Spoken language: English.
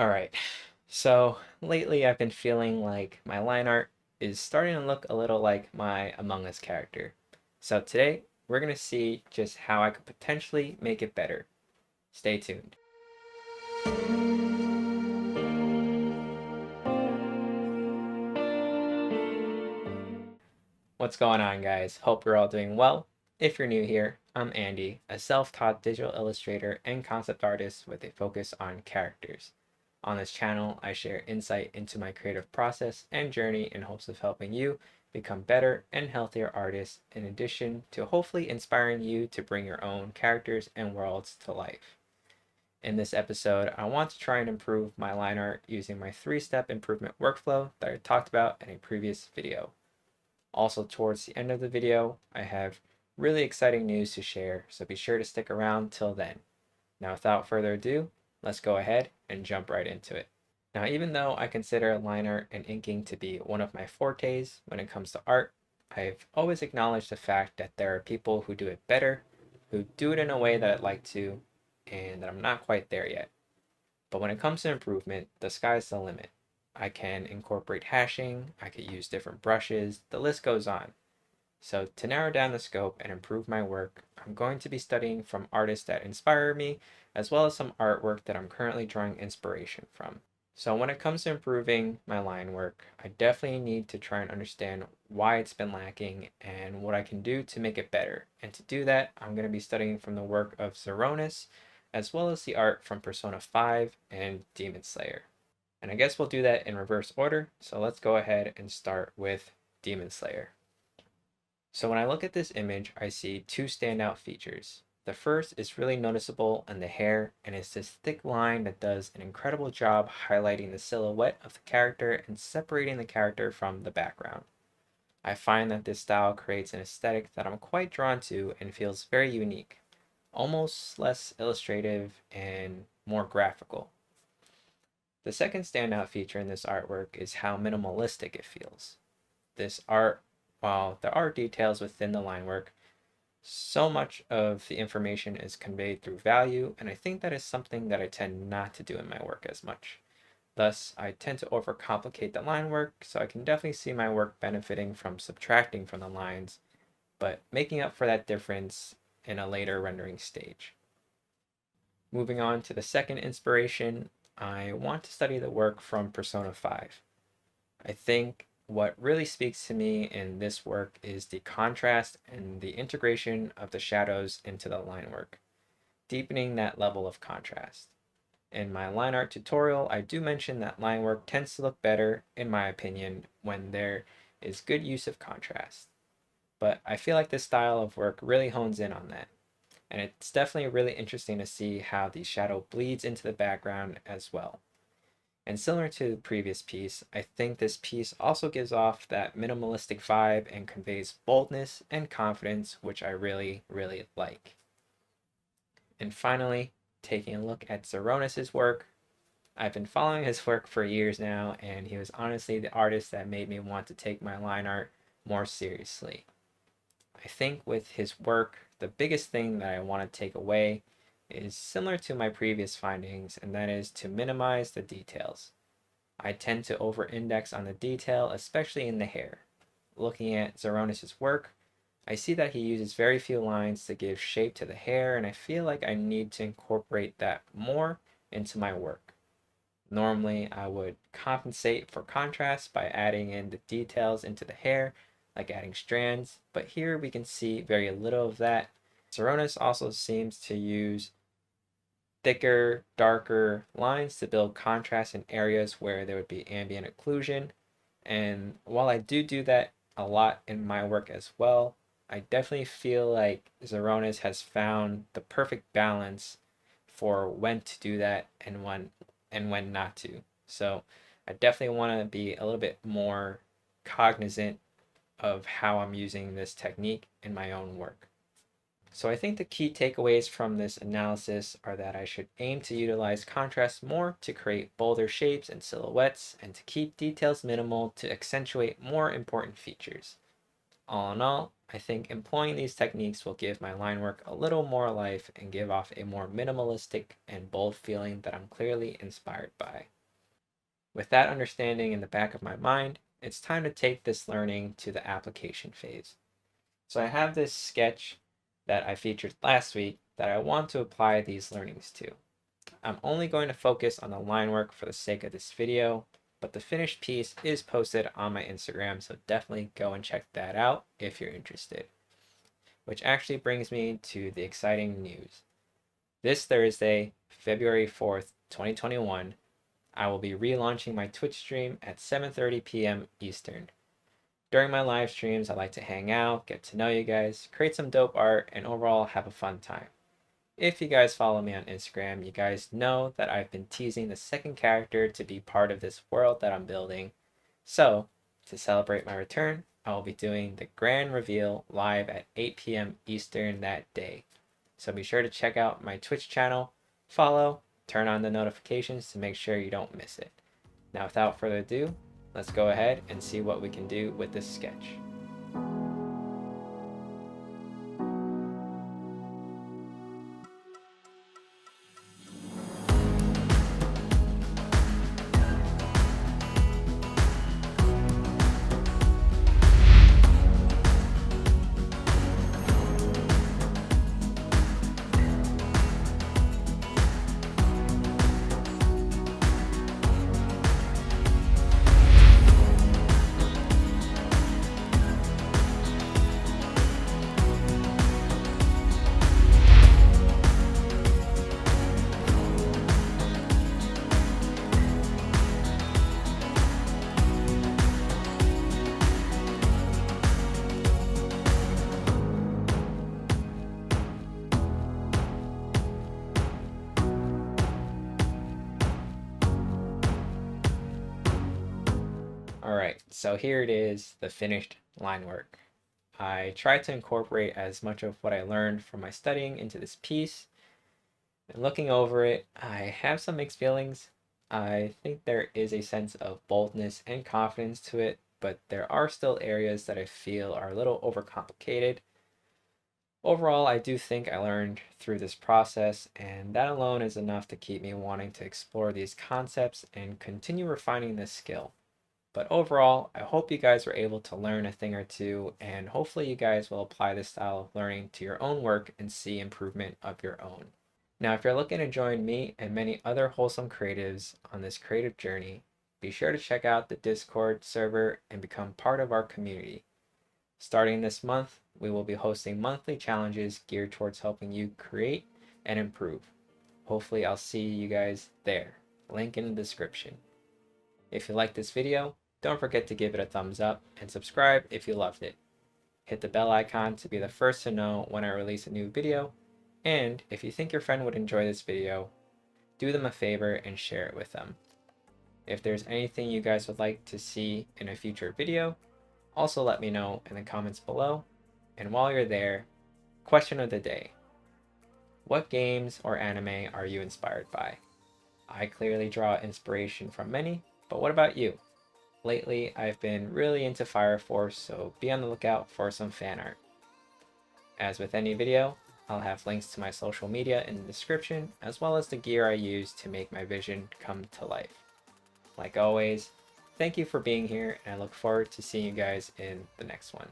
Alright, so lately I've been feeling like my line art is starting to look a little like my Among Us character. So today we're going to see just how I could potentially make it better. Stay tuned. What's going on, guys? Hope you're all doing well. If you're new here, I'm Andy, a self-taught digital illustrator and concept artist with a focus on characters. On this channel, I share insight into my creative process and journey in hopes of helping you become better and healthier artists, in addition to hopefully inspiring you to bring your own characters and worlds to life. In this episode, I want to try and improve my line art using my 3-step improvement workflow that I talked about in a previous video. Also, towards the end of the video, I have really exciting news to share, so be sure to stick around till then. Now, without further ado, let's go ahead and jump right into it. Now, even though I consider line art and inking to be one of my fortes when it comes to art, I've always acknowledged the fact that there are people who do it better, who do it in a way that I'd like to, and that I'm not quite there yet. But when it comes to improvement, the sky's the limit. I can incorporate hashing, I could use different brushes, the list goes on. So to narrow down the scope and improve my work, I'm going to be studying from artists that inspire me, as well as some artwork that I'm currently drawing inspiration from. So when it comes to improving my line work, I definitely need to try and understand why it's been lacking and what I can do to make it better. And to do that, I'm going to be studying from the work of Zeronis, as well as the art from Persona 5 and Demon Slayer. And I guess we'll do that in reverse order, so let's go ahead and start with Demon Slayer. So when I look at this image, I see two standout features. The first is really noticeable in the hair, and it's this thick line that does an incredible job highlighting the silhouette of the character and separating the character from the background. I find that this style creates an aesthetic that I'm quite drawn to and feels very unique, almost less illustrative and more graphical. The second standout feature in this artwork is how minimalistic it feels. This art, while there are details within the line work, so much of the information is conveyed through value, and I think that is something that I tend not to do in my work as much. Thus, I tend to overcomplicate the line work, so I can definitely see my work benefiting from subtracting from the lines, but making up for that difference in a later rendering stage. Moving on to the second inspiration, I want to study the work from Persona 5. I think what really speaks to me in this work is the contrast and the integration of the shadows into the line work, deepening that level of contrast. In my line art tutorial, I do mention that line work tends to look better, in my opinion, when there is good use of contrast. But I feel like this style of work really hones in on that. And it's definitely really interesting to see how the shadow bleeds into the background as well. And similar to the previous piece, I think this piece also gives off that minimalistic vibe and conveys boldness and confidence, which I really, really like. And finally, taking a look at Zeronis' work, I've been following his work for years now, and he was honestly the artist that made me want to take my line art more seriously. I think with his work, the biggest thing that I want to take away is similar to my previous findings, and that is to minimize the details. I tend to over-index on the detail, especially in the hair. Looking at Zeronis' work, I see that he uses very few lines to give shape to the hair, and I feel like I need to incorporate that more into my work. Normally, I would compensate for contrast by adding in the details into the hair, like adding strands, but here we can see very little of that. Zeronis also seems to use thicker, darker lines to build contrast in areas where there would be ambient occlusion. And while I do that a lot in my work as well, I definitely feel like Zeronis has found the perfect balance for when to do that and when not to. So I definitely want to be a little bit more cognizant of how I'm using this technique in my own work. So I think the key takeaways from this analysis are that I should aim to utilize contrast more to create bolder shapes and silhouettes, and to keep details minimal to accentuate more important features. All in all, I think employing these techniques will give my line work a little more life and give off a more minimalistic and bold feeling that I'm clearly inspired by. With that understanding in the back of my mind, it's time to take this learning to the application phase. So I have this sketch that I featured last week that I want to apply these learnings to. I'm only going to focus on the line work for the sake of this video, but the finished piece is posted on my Instagram, so definitely go and check that out if you're interested. Which actually brings me to the exciting news. This Thursday, February 4th, 2021, I will be relaunching my Twitch stream at 7:30 p.m. Eastern. During my live streams, I like to hang out, get to know you guys, create some dope art, and overall have a fun time. If you guys follow me on Instagram, you guys know that I've been teasing the second character to be part of this world that I'm building. So, to celebrate my return, I will be doing the grand reveal live at 8 p.m. Eastern that day. So be sure to check out my Twitch channel, follow, turn on the notifications to make sure you don't miss it. Now without further ado, let's go ahead and see what we can do with this sketch. Alright, so here it is, the finished line work. I tried to incorporate as much of what I learned from my studying into this piece. And looking over it, I have some mixed feelings. I think there is a sense of boldness and confidence to it, but there are still areas that I feel are a little overcomplicated. Overall, I do think I learned through this process, and that alone is enough to keep me wanting to explore these concepts and continue refining this skill. But overall, I hope you guys were able to learn a thing or two, and hopefully you guys will apply this style of learning to your own work and see improvement of your own. Now, if you're looking to join me and many other wholesome creatives on this creative journey, be sure to check out the Discord server and become part of our community. Starting this month, we will be hosting monthly challenges geared towards helping you create and improve. Hopefully I'll see you guys there. Link in the description. If you liked this video, don't forget to give it a thumbs up and subscribe if you loved it. Hit the bell icon to be the first to know when I release a new video, and if you think your friend would enjoy this video, do them a favor and share it with them. If there's anything you guys would like to see in a future video, also let me know in the comments below. And while you're there, question of the day. What games or anime are you inspired by? I clearly draw inspiration from many, but what about you? Lately, I've been really into Fire Force, so be on the lookout for some fan art. As with any video, I'll have links to my social media in the description, as well as the gear I use to make my vision come to life. Like always, thank you for being here, and I look forward to seeing you guys in the next one.